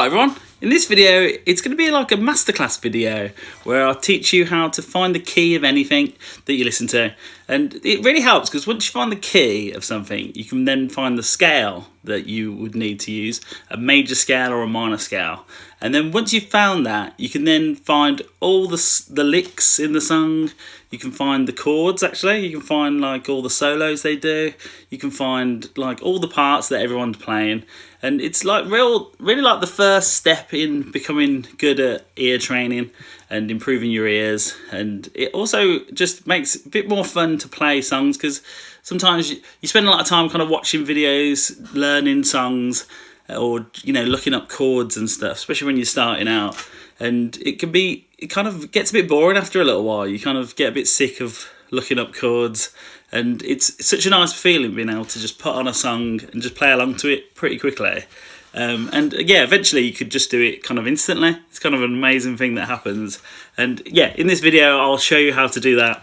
everyone, in this video it's going to be like a masterclass video where I'll teach you how to find the key of anything that you listen to, and it really helps because once you find the key of something you can then find the scale that you would need to use, a major scale or a minor scale, and then once you've found that you can then find all the licks in the song. You can find the chords, actually. You can find like all the solos they do. You can find like all the parts that everyone's playing. And it's like really like the first step in becoming good at ear training and improving your ears. And it also just makes it a bit more fun to play songs because sometimes you spend a lot of time kind of watching videos, learning songs, or, you know, looking up chords and stuff, especially when you're starting out. And it kind of gets a bit boring after a little while. You kind of get a bit sick of looking up chords, and it's such a nice feeling being able to just put on a song and just play along to it pretty quickly. And yeah, eventually you could just do it kind of instantly. It's kind of an amazing thing that happens. And yeah, in this video I'll show you how to do that.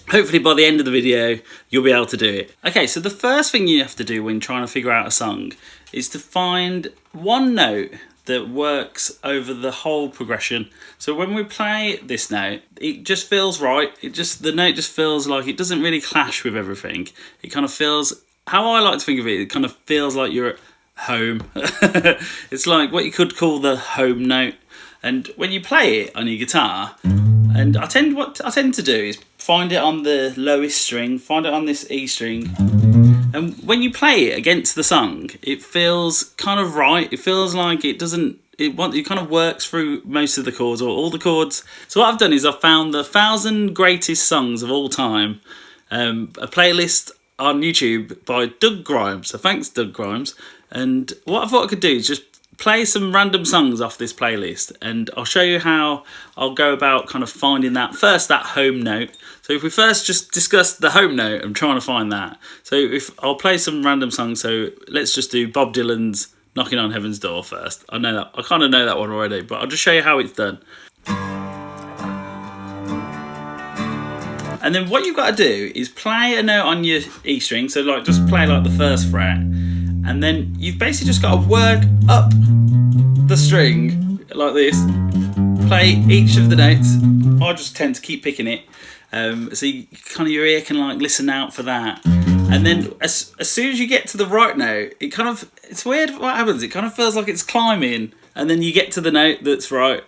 Hopefully by the end of the video you'll be able to do it. Okay, so the first thing you have to do when trying to figure out a song is to find one note that works over the whole progression. So when we play this note, it just feels right. The note just feels like it doesn't really clash with everything. It kind of feels, how I like to think of it, it kind of feels like you're at home. It's like what you could call the home note. And when you play it on your guitar, and what I tend to do is find it on the lowest string, find it on this E string, and when you play it against the song, it feels kind of right. It feels like it kind of works through most of the chords, or all the chords. So what I've done is I've found the 1,000 greatest songs of all time, a playlist on YouTube by Doug Grimes. So thanks, Doug Grimes. And what I thought I could do is just play some random songs off this playlist, and I'll show you how I'll go about kind of finding that home note. So if we first just discuss the home note, I'm trying to find that. So if I'll play some random songs, so let's just do Bob Dylan's Knocking on Heaven's Door first. I kind of know that one already, but I'll just show you how it's done. And then what you've got to do is play a note on your E string, so like just play like the first fret, and then you've basically just got to work up the string like this, play each of the notes. I just tend to keep picking it, so your ear can like listen out for that. And then as soon as you get to the right note, it's weird what happens. It kind of feels like it's climbing, and then you get to the note that's right.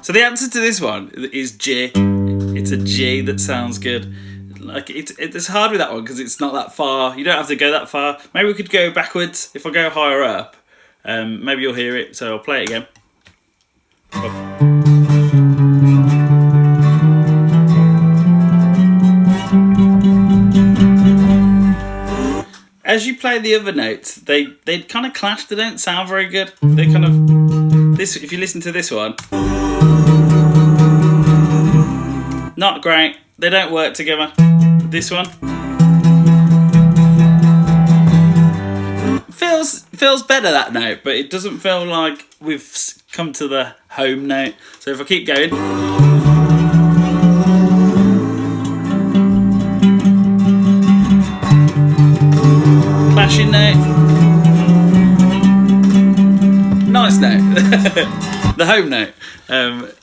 So the answer to this one is G. It's a G that sounds good. Like it's hard with that one because it's not that far. You don't have to go that far. Maybe we could go backwards. If I go higher up, maybe you'll hear it. So I'll play it again. As you play the other notes, they kind of clash. They don't sound very good. They kind of if you listen to this one. Not great. They don't work together. This one feels better, that note, but it doesn't feel like we've come to the home note. So if I keep going, clashing note, nice note. The home note.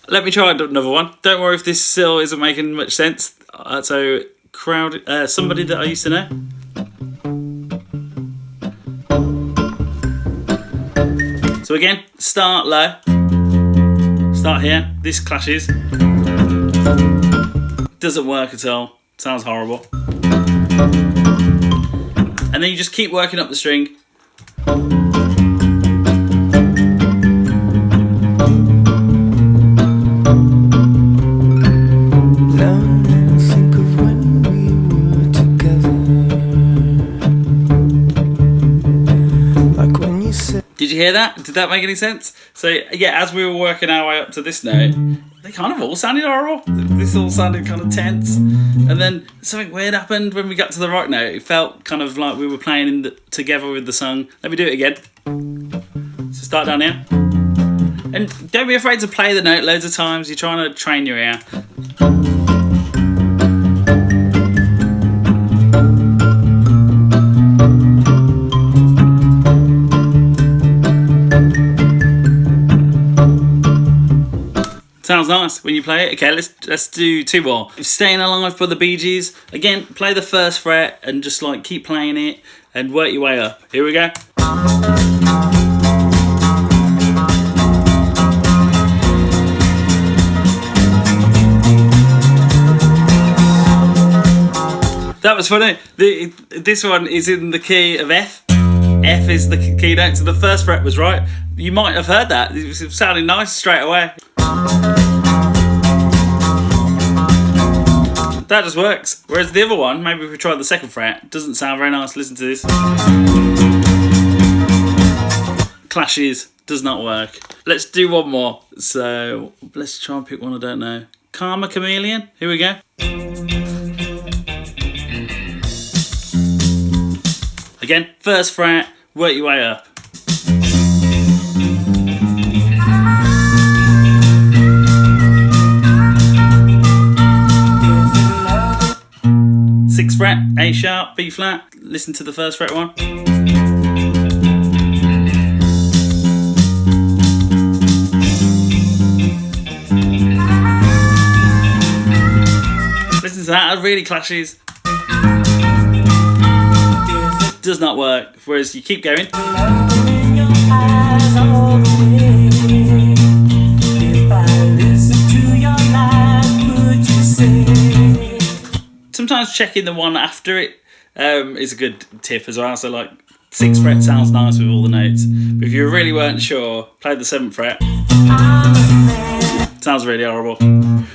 Let me try another one. Don't worry if this still isn't making much sense. So somebody that I used to know. So again, start low. Start here. This clashes. Doesn't work at all. Sounds horrible. And then you just keep working up the string. Did you hear that? Did that make any sense? So yeah, as we were working our way up to this note, they kind of all sounded horrible. This all sounded kind of tense. And then something weird happened when we got to the right note. It felt kind of like we were playing together with the song. Let me do it again. So start down here. And don't be afraid to play the note loads of times. You're trying to train your ear. Sounds nice when you play it. Okay, let's do two more. Staying Alive by the Bee Gees. Again, play the first fret and just like keep playing it and work your way up. Here we go. That was funny. This one is in the key of F. F is the key note, so the first fret was right. You might have heard that. It was sounding nice straight away. That just works. Whereas the other one, maybe if we try the second fret, doesn't sound very nice. Listen to this. Clashes, does not work. Let's do one more. So let's try and pick one I don't know. Karma Chameleon. Here we go. Again, first fret, work your way up. Sixth fret, A sharp, B flat. Listen to the first fret one. Listen to that, it really clashes. Does not work, whereas you keep going. Sometimes checking the one after it is a good tip as well. So like 6th fret sounds nice with all the notes, but if you really weren't sure, play the 7th fret. Sounds really horrible.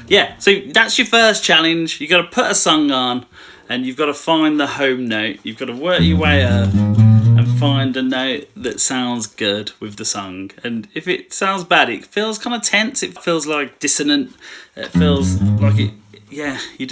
Yeah, so that's your first challenge. You've got to put a song on and you've got to find the home note. You've got to work your way up and find a note that sounds good with the song. And if it sounds bad, it feels kind of tense. It feels like dissonant. It feels like it. Yeah, you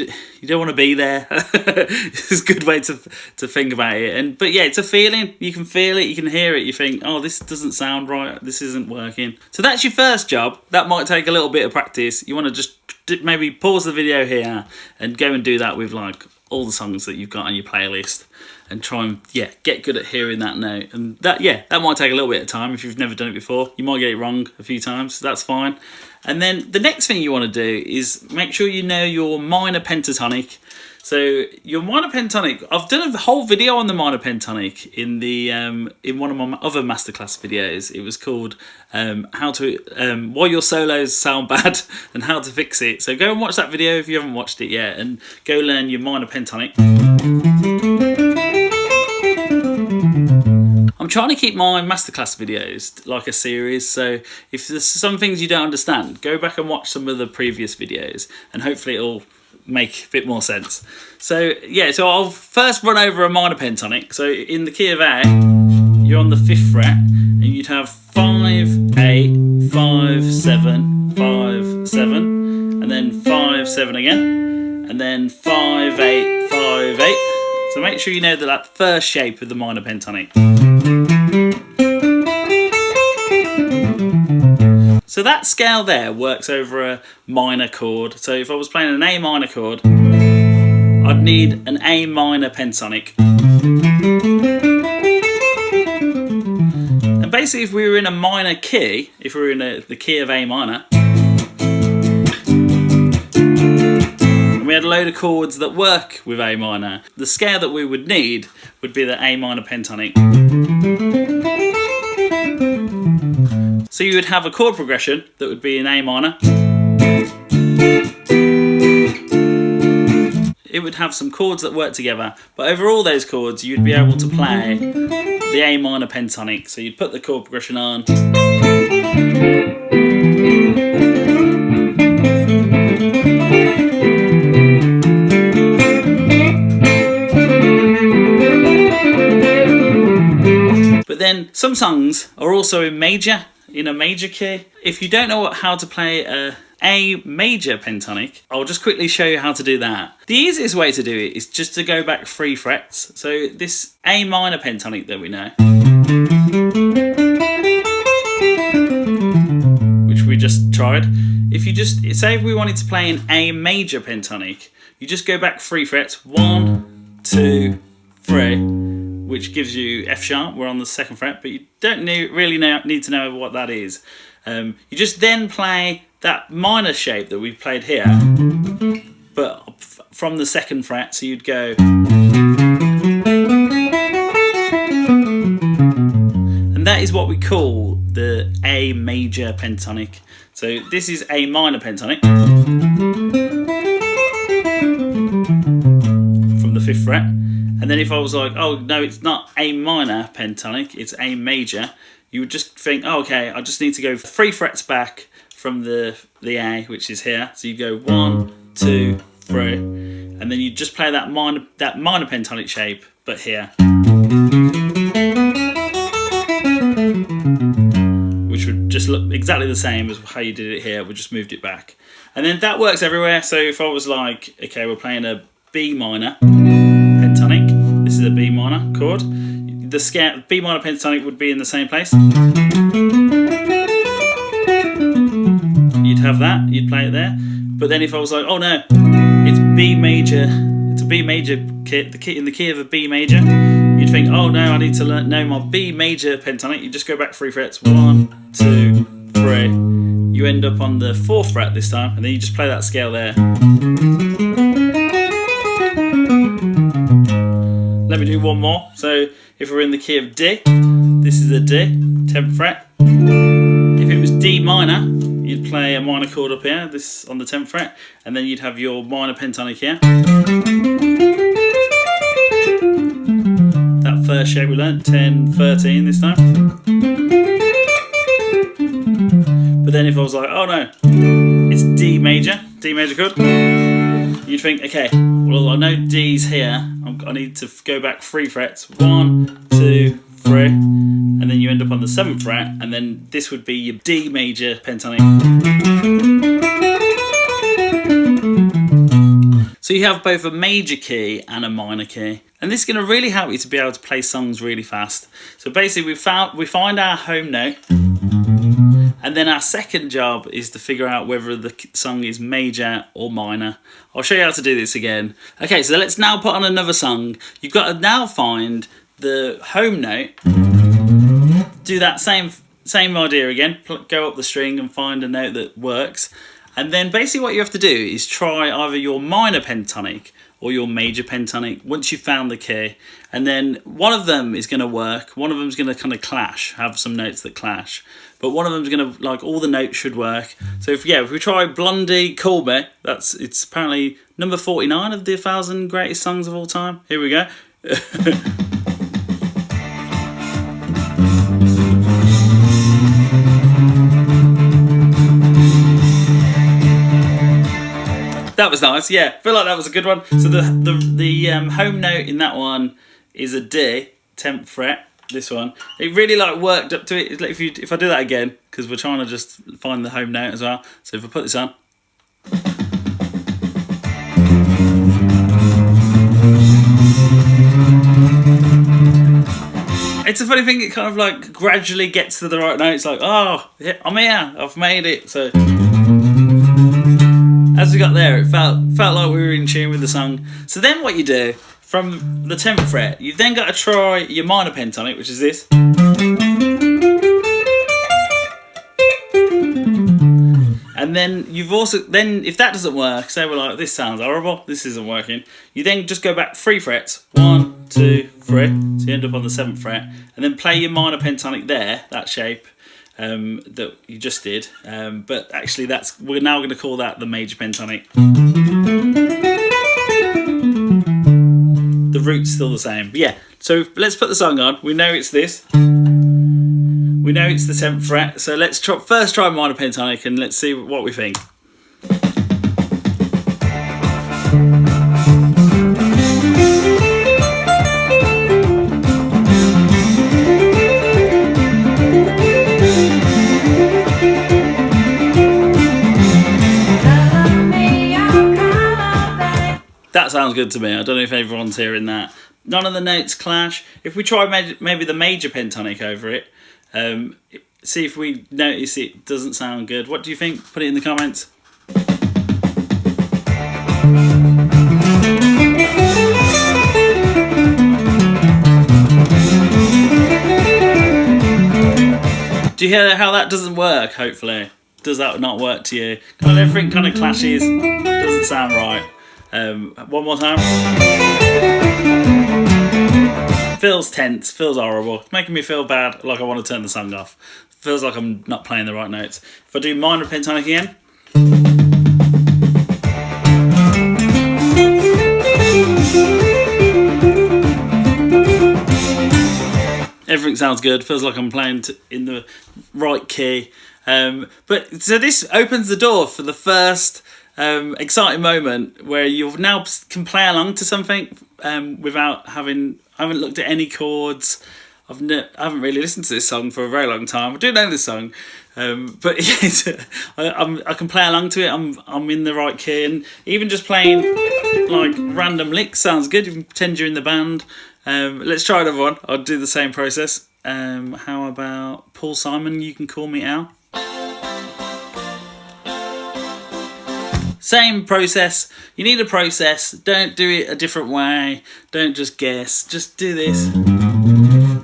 don't want to be there. It's a good way to think about it. But yeah, it's a feeling. You can feel it. You can hear it. You think, oh, this doesn't sound right. This isn't working. So that's your first job. That might take a little bit of practice. You want to just maybe pause the video here and go and do that with like all the songs that you've got on your playlist and try and get good at hearing that note. And that might take a little bit of time if you've never done it before. You might get it wrong a few times. That's fine. And then the next thing you want to do is make sure you know your minor pentatonic. So your minor pentatonic, I've done a whole video on the minor pentatonic in one of my other masterclass videos. It was called why your solos sound bad and how to fix it. So go and watch that video if you haven't watched it yet and go learn your minor pentatonic. I'm trying to keep my masterclass videos like a series, so if there's some things you don't understand, go back and watch some of the previous videos and hopefully it'll make a bit more sense. So so I'll first run over a minor pentatonic. So in the key of A, you're on the 5th fret and you'd have 5, 8, 5, 7, 5, 7, and then 5, 7 again, and then 5, 8, 5, 8. So make sure you know that first shape of the minor pentatonic. So that scale there works over a minor chord. So if I was playing an A minor chord, I'd need an A minor pentatonic. And basically if we were in a minor key, if we were in the key of A minor, and we had a load of chords that work with A minor, the scale that we would need would be the A minor pentatonic. So you would have a chord progression that would be in A minor. It would have some chords that work together, but over all those chords you'd be able to play the A minor pentatonic. So you'd put the chord progression on. But then some songs are also in a major key. If you don't know how to play A major pentatonic, I'll just quickly show you how to do that. The easiest way to do it is just to go back 3 frets. So this A minor pentatonic that we know, just tried. If you just say if we wanted to play an A major pentatonic, you just go back 3 frets, 1, 2, 3, which gives you F sharp. We're on the 2nd fret, but you don't really need to know what that is. You just then play that minor shape that we played here, but from the 2nd fret. So you'd go, and that is what we call the A major pentatonic. So this is A minor pentatonic from the 5th fret. And then if I was like, oh no, it's not A minor pentatonic, it's A major, you would just think, oh, okay, I just need to go 3 frets back from the A, which is here. So you go 1, 2, 3, and then you just play that minor pentatonic shape, but here, which would just look exactly the same as how you did it here. We just moved it back, and then that works everywhere. So if I was like, okay, we're playing a B minor pentatonic. This is a B minor chord. The B minor pentatonic would be in the same place. You'd have that, you'd play it there. But then if I was like, oh no, it's B major, it's a B major kit, in the key of a B major, you'd think, oh no, I need to know my B major pentatonic. You just go back 3 frets, 1, 2, 3. You end up on the 4th fret this time, and then you just play that scale there. Let me do one more. So if we're in the key of D, this is a D, 10th fret. If it was D minor, you'd play a minor chord up here, this on the 10th fret, and then you'd have your minor pentatonic here. That first shape we learnt, 10, 13 this time. But then if I was like, oh no, it's D major chord, you'd think, okay, well I know D's here, I need to go back 3 frets, 1, 2, 3, and then you end up on the 7th fret, and then this would be your D major pentatonic. So you have both a major key and a minor key, and this is going to really help you to be able to play songs really fast. So basically we find our home note, and then our second job is to figure out whether the song is major or minor. I'll show you how to do this again. Okay, so let's now put on another song. You've got to now find the home note, do that same idea again, go up the string and find a note that works, and then basically what you have to do is try either your minor pentatonic or your major pentatonic once you've found the key, and then one of them is going to work, one of them is going to kind of clash, have some notes that clash, but one of them is going to, like, all the notes should work. So if we try Blondie Call Me, it's apparently number 49 of the 1,000 greatest songs of all time. Here we go. That was nice, yeah. I feel like that was a good one. So the home note in that one is a D, 10th fret. This one, it really worked up to it. If I do that again, because we're trying to just find the home note as well. So if I put this on, it's a funny thing. It kind of gradually gets to the right note. It's like, oh, yeah, I'm here. I've made it. So as we got there, it felt like we were in tune with the song. So then what you do from the 10th fret, you've then got to try your minor pentatonic, which is this. And then if that doesn't work, say we're like, this sounds horrible, this isn't working, you then just go back 3 frets, 1, 2, 3, so you end up on the 7th fret, and then play your minor pentatonic there, that shape that you just did, but actually we're now going to call that the major pentatonic. The root's still the same, but yeah. So let's put the song on. We know it's this. We know it's the 10th fret. So let's first try minor pentatonic and let's see what we think. That sounds good to me. I don't know if everyone's hearing that. None of the notes clash. If we try maybe the major pentatonic over it, See if we notice it doesn't sound good. What do you think? Put it in the comments. Do you hear how that doesn't work, hopefully? Does that not work to you? Kind of everything kind of clashes, doesn't sound right. One more time. Feels tense, feels horrible. It's making me feel bad, like I want to turn the song off. Feels like I'm not playing the right notes. If I do minor pentatonic again. Everything sounds good. Feels like I'm playing in the right key. But so this opens the door for the first exciting moment where you now can play along to something without having. I haven't looked at any chords. I haven't really listened to this song for a very long time. I do know this song, but I can play along to it. I'm in the right key, and even just playing like random licks sounds good. You can pretend you're in the band. Let's try another one. I'll do the same process. How about Paul Simon, You Can Call Me Al? Same process. You need a process. Don't do it a different way. Don't just guess. Just do this.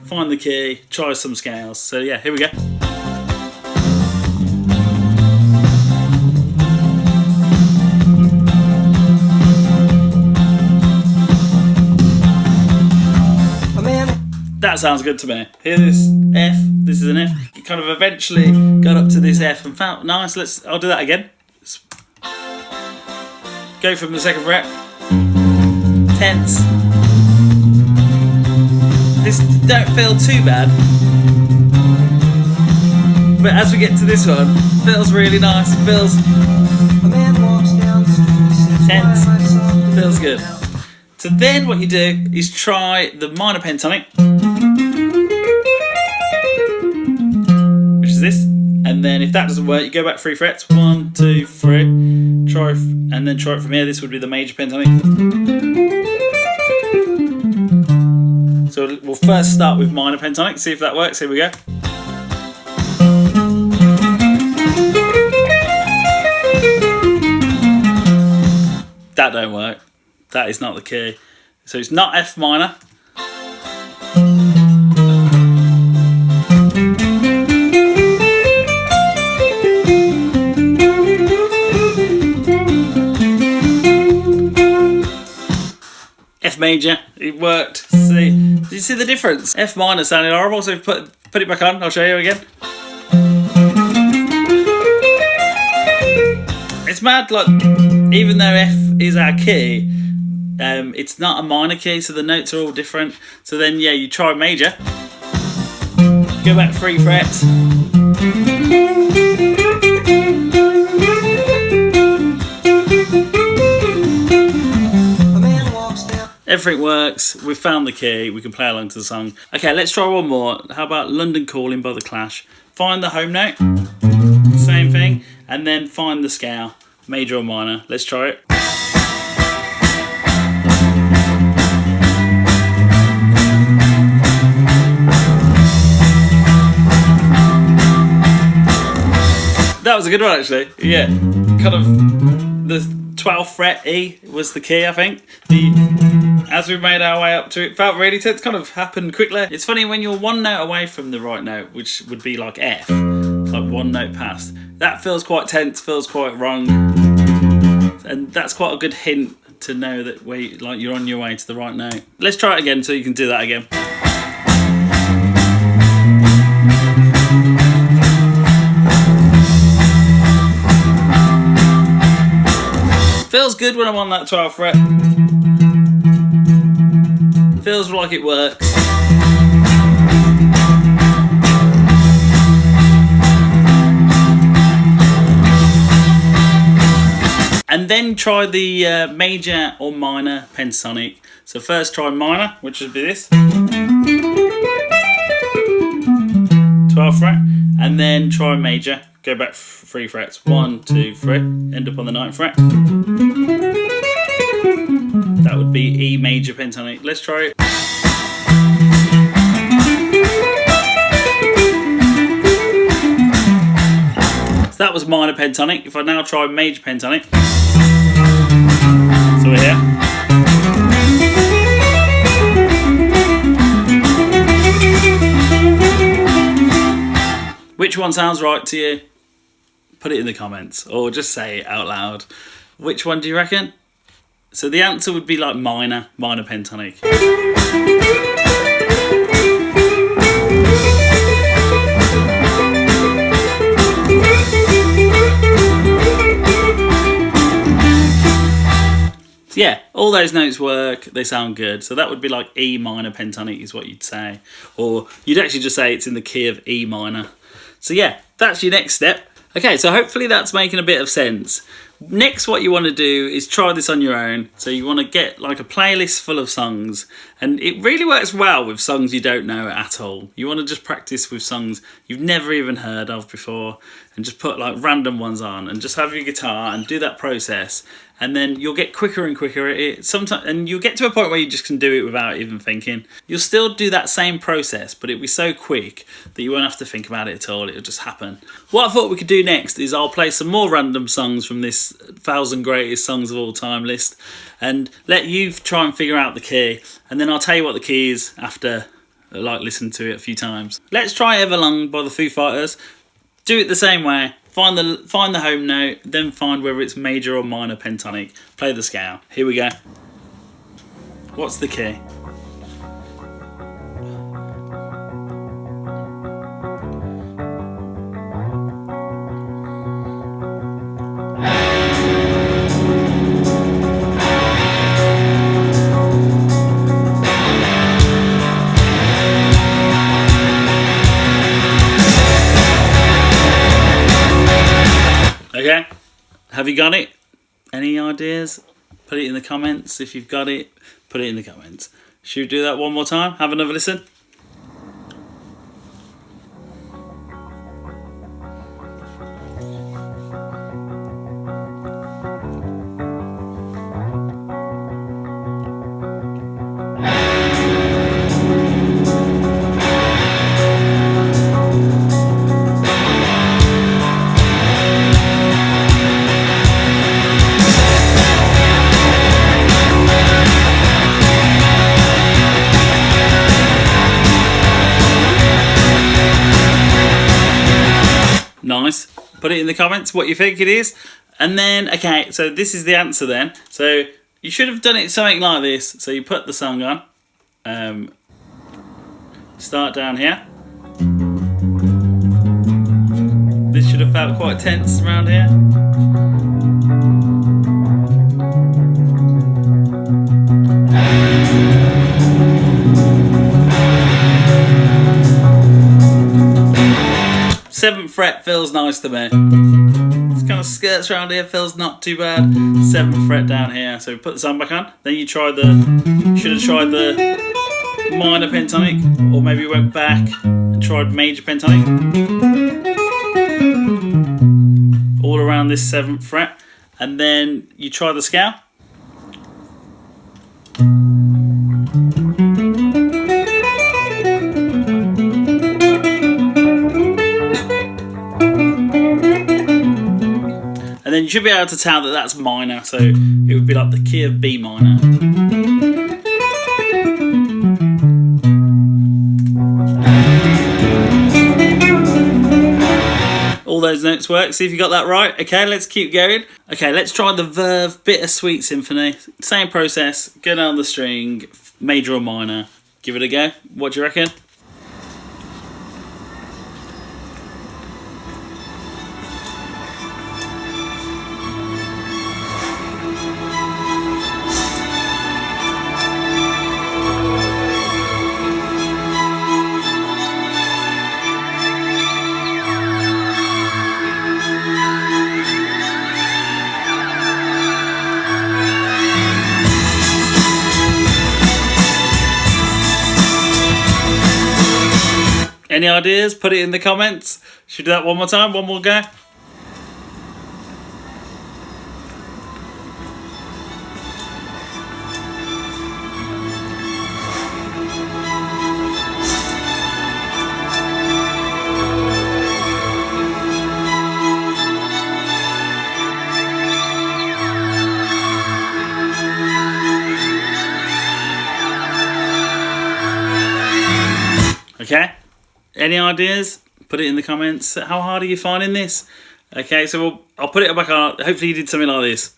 Find the key. Try some scales. So yeah, here we go. That sounds good to me. Hear this F, this is an F. You kind of eventually got up to this F and found nice. I'll do that again. Go from the second fret. Tense. This don't feel too bad. But as we get to this one, feels really nice. Feels tense. Feels good. So then what you do is try the minor pentatonic, which is this, and then if that doesn't work, you go back 3 frets, 1, 2, 3, and then try it from here. This would be the major pentatonic. So we'll first start with minor pentatonic, see if that works. Here we go. That don't work. That is not the key. So it's not F minor. F major. It worked. See? Did you see the difference? F minor sounded horrible, so put it back on. I'll show you again. It's mad, like, even though F is our key, it's not a minor key, so the notes are all different. So then, yeah, you try major. Go back 3 frets. Everything works. We've found the key. We can play along to the song. Okay, let's try one more. How about London Calling by The Clash? Find the home note. Same thing. And then find the scale. Major or minor. Let's try it. That was a good one, actually. Yeah, kind of the 12th fret E was the key, I think. As we made our way up to it, felt really tense. Kind of happened quickly. It's funny when you're one note away from the right note, which would be like F, like one note past. That feels quite tense, feels quite wrong, and that's quite a good hint to know that you're on your way to the right note. Let's try it again so you can do that again. Feels good when I'm on that 12th fret. Feels like it works. And then try the major or minor pentatonic. So first try minor, which would be this. 12th fret. And then try major. Go back 3 frets. 1, 2, 3. End up on the 9th fret. That would be E major pentatonic. Let's try it. So that was minor pentatonic. If I now try major pentatonic, so we're here. Which one sounds right to you? Put it in the comments or just say it out loud. Which one do you reckon? So the answer would be like minor pentatonic. So yeah, all those notes work, they sound good. So that would be like E minor pentatonic is what you'd say. Or you'd actually just say it's in the key of E minor. So yeah, that's your next step. Okay, so hopefully that's making a bit of sense. Next, what you want to do is try this on your own. So you want to get like a playlist full of songs, and it really works well with songs you don't know at all. You want to just practice with songs you've never even heard of before, and just put like random ones on, and just have your guitar and do that process. And then you'll get quicker and quicker at it. Sometimes, and you'll get to a point where you just can do it without even thinking. You'll still do that same process, but it'll be so quick that you won't have to think about it at all. It'll just happen. What I thought we could do next is I'll play some more random songs from this 1,000 greatest songs of all time list, and let you try and figure out the key. And then I'll tell you what the key is after like listening to it a few times. Let's try Everlong by the Foo Fighters. Do it the same way. Find the home note, then find whether it's major or minor pentatonic. Play the scale. Here we go. What's the key? Okay, have you got it? Any ideas? Put it in the comments. If you've got it, put it in the comments. Should we do that one more time? Have another listen. Nice. Put it in the comments what you think it is. And then, okay, so this is the answer then. So you should have done it something like this. So you put the song on. Start down here. This should have felt quite tense around here. Seventh fret feels nice to me. It's kind of skirts around here, feels not too bad. 7th fret down here. So we put the song back on. Then you should have tried the minor pentatonic, or maybe you went back and tried major pentatonic. All around this 7th fret. And then you try the scale. And then you should be able to tell that that's minor, so it would be like the key of B minor. All those notes work. See if you got that right. Okay, let's keep going. Okay, let's try the Verve Bittersweet Symphony. Same process. Go down the string, major or minor. Give it a go. What do you reckon? Any ideas? Put it in the comments. Should we do that one more time? One more go? Okay? Any ideas? Put it in the comments. How hard are you finding this? Okay, so I'll put it back on. Hopefully you did something like this.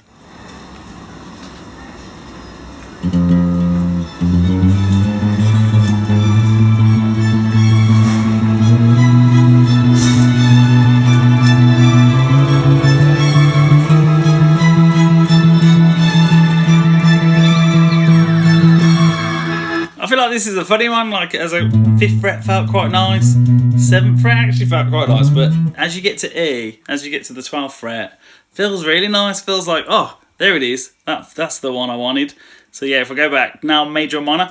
I feel like this is a funny one, like as a 5th fret felt quite nice, 7th fret actually felt quite nice, but as you get to E, as you get to the 12th fret, feels really nice, feels like, oh, there it is, that's the one I wanted. So yeah, if I go back, now major and minor.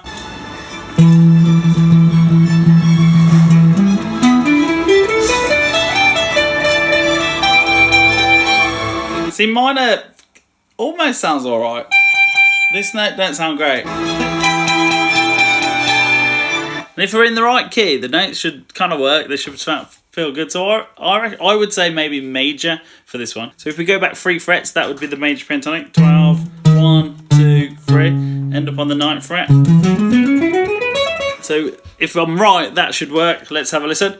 See, minor almost sounds alright. This note don't sound great. And if we're in the right key, the notes should kind of work. They should feel good. So I would say maybe major for this one. So if we go back 3 frets, that would be the major pentatonic. 12, 1, 2, 3. End up on the 9th fret. So if I'm right, that should work. Let's have a listen.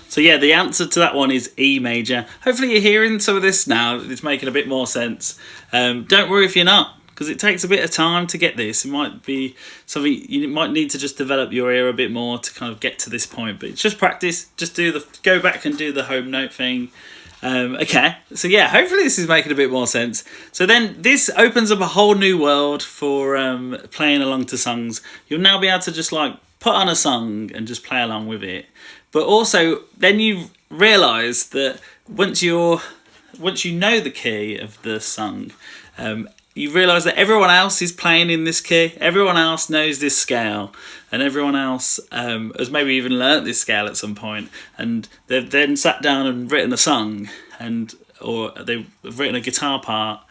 So yeah, the answer to that one is E major. Hopefully you're hearing some of this now. It's making a bit more sense. Don't worry if you're not, because it takes a bit of time to get this. It might be something you might need to just develop your ear a bit more to kind of get to this point. But it's just practice. Just go back and do the home note thing. Okay, so yeah, hopefully this is making a bit more sense. So then this opens up a whole new world for playing along to songs. You'll now be able to just like put on a song and just play along with it. But also, then you realise that once you know the key of the song, you realise that everyone else is playing in this key. Everyone else knows this scale, and everyone else has maybe even learnt this scale at some point, and they've then sat down and written a song, or they've written a guitar part,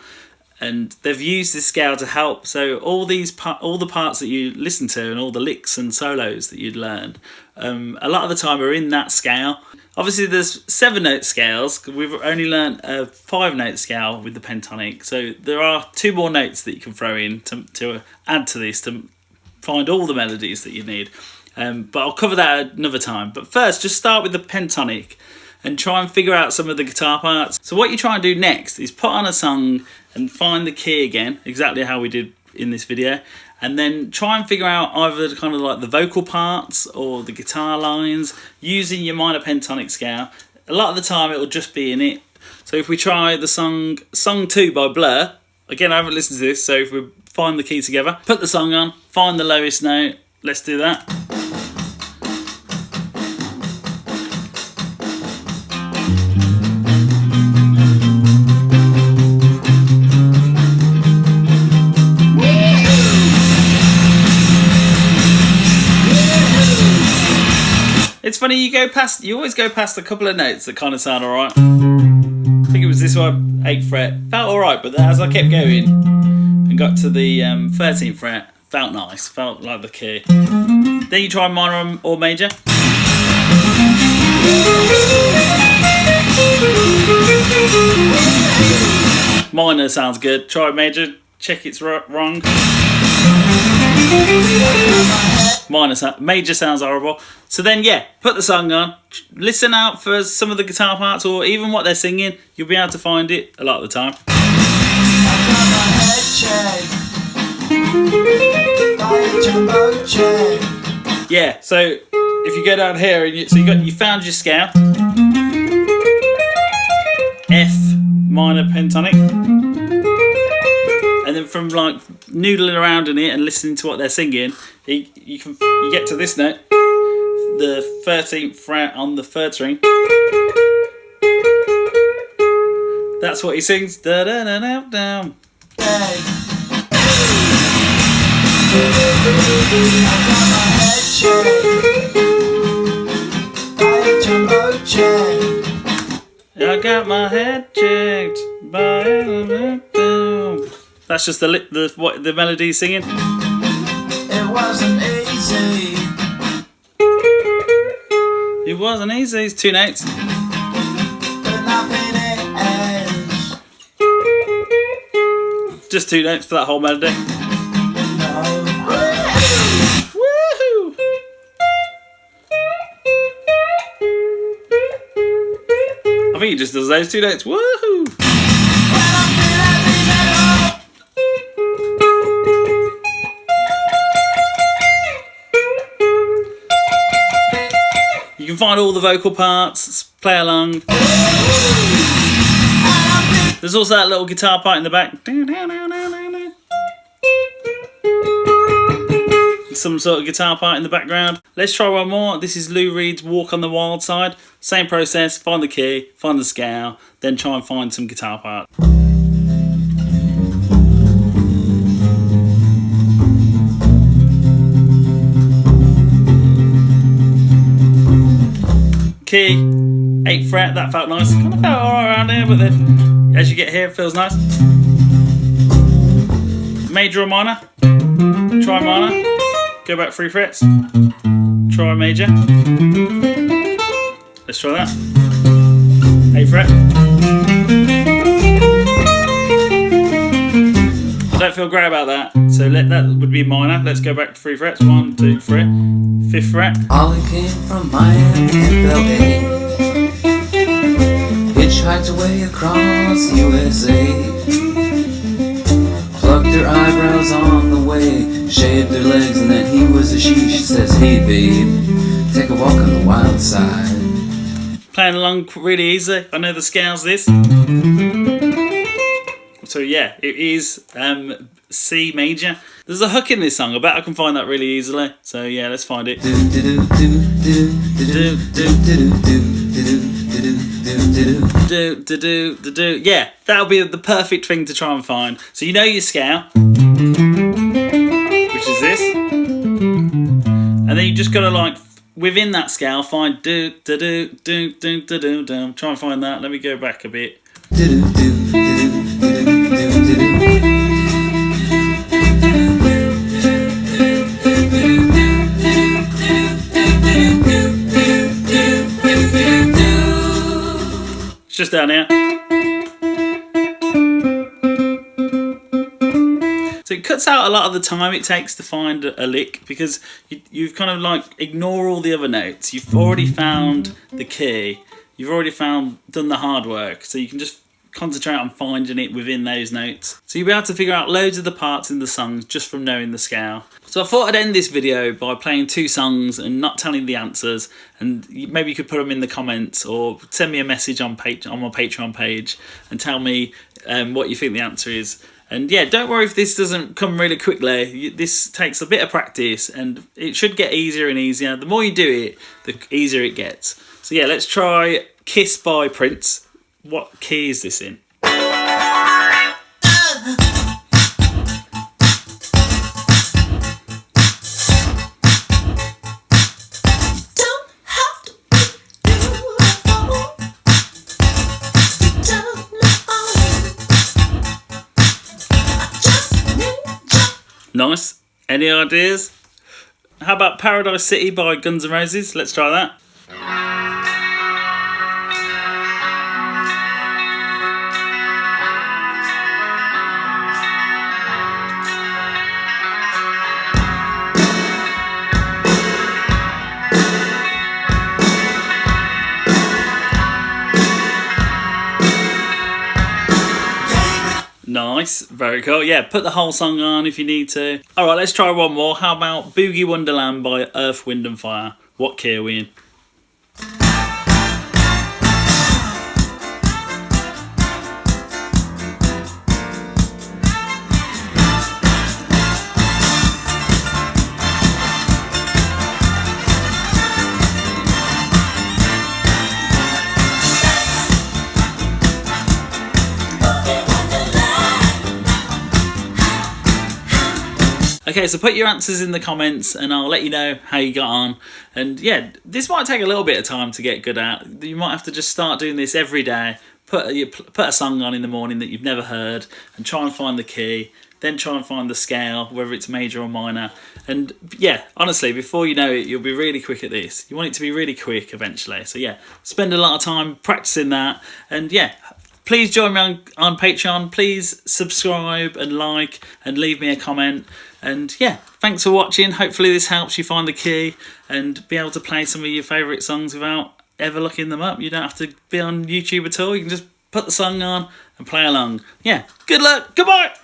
and they've used this scale to help. So all the parts that you listen to and all the licks and solos that you'd learned, a lot of the time are in that scale. Obviously there's 7-note scales. We've only learnt a 5-note scale with the pentatonic. So there are 2 more notes that you can throw in to add to this to find all the melodies that you need. But I'll cover that another time. But first, just start with the pentatonic and try and figure out some of the guitar parts. So what you try and do next is put on a song and find the key again, exactly how we did in this video, and then try and figure out either kind of like the vocal parts or the guitar lines using your minor pentatonic scale. A lot of the time it will just be in it. So if we try the song 2 by Blur, again I haven't listened to this, so if we find the key together, put the song on, find the lowest note, let's do that. It's funny, you always go past a couple of notes that kind of sound alright. I think it was this one, 8th fret, felt alright, but as I kept going and got to the 13th fret, felt nice, felt like the key. Then you try minor or major. Minor sounds good, try major, check it's wrong. Major sounds horrible. So then, yeah, put the song on, listen out for some of the guitar parts or even what they're singing. You'll be able to find it a lot of the time. Yeah, so if you go down here and you found your scale, F minor pentatonic. And then from like noodling around in it and listening to what they're singing, you get to this note, the 13th fret on the 3rd string. That's what he sings. Da da da da da. I got my head checked by. That's just what the melody is singing. It wasn't easy. It wasn't easy. It's 2 notes. But nothing is. Just 2 notes for that whole melody. No. Woohoo! I think he just does those 2 notes. Woohoo! You can find all the vocal parts, play along. There's also that little guitar part in the back. Some sort of guitar part in the background. Let's try one more. This is Lou Reed's Walk on the Wild Side. Same process, find the key, find the scale, then try and find some guitar part. Key, 8th fret, that felt nice. Kind of felt alright around here, but then as you get here, it feels nice. Major or minor? Try minor. Go back 3 frets. Try major. Let's try that. 8th fret. I don't feel great about that, so that would be minor. Let's go back to 3 frets. 1, 2, 3. 5th fret. Ollie came from Miami and LA. Hitchhiked away across USA. Plucked her eyebrows on the way. Shaved her legs and then he was a she says, hey babe, take a walk on the wild side. Playing along really easy. I know the scales this. So yeah, it is C major. There's a hook in this song. I bet I can find that really easily. So yeah, let's find it. Yeah, that'll be the perfect thing to try and find. So you know your scale, which is this, and then you just gotta like within that scale find do do do do do do do do. Try and find that. Let me go back a bit. It's just down here. So it cuts out a lot of the time it takes to find a lick because you've kind of like ignore all the other notes. You've already found the key. You've already done the hard work. So you can just concentrate on finding it within those notes. So you'll be able to figure out loads of the parts in the songs just from knowing the scale. So I thought I'd end this video by playing 2 songs and not telling the answers, and maybe you could put them in the comments or send me a message on my Patreon page and tell me what you think the answer is. And yeah, don't worry if this doesn't come really quickly. This takes a bit of practice and it should get easier and easier. The more you do it, the easier it gets. So yeah, let's try Kiss by Prince. What key is this in? Nice. Any ideas? How about Paradise City by Guns N' Roses? Let's try that. Nice, very cool. Yeah, put the whole song on if you need to. Alright, let's try one more. How about Boogie Wonderland by Earth, Wind and Fire? What key are we in? Okay, so put your answers in the comments and I'll let you know how you got on. And yeah, this might take a little bit of time to get good at. You might have to just start doing this every day, put a song on in the morning that you've never heard, and try and find the key. Then try and find the scale, whether it's major or minor. And yeah, honestly, before you know it, you'll be really quick at this. You want it to be really quick eventually. So yeah, spend a lot of time practicing that. And yeah, please join me on Patreon. Please subscribe and like and leave me a comment. And yeah, thanks for watching. Hopefully this helps you find the key and be able to play some of your favourite songs without ever looking them up. You don't have to be on YouTube at all. You can just put the song on and play along. Yeah, good luck. Goodbye.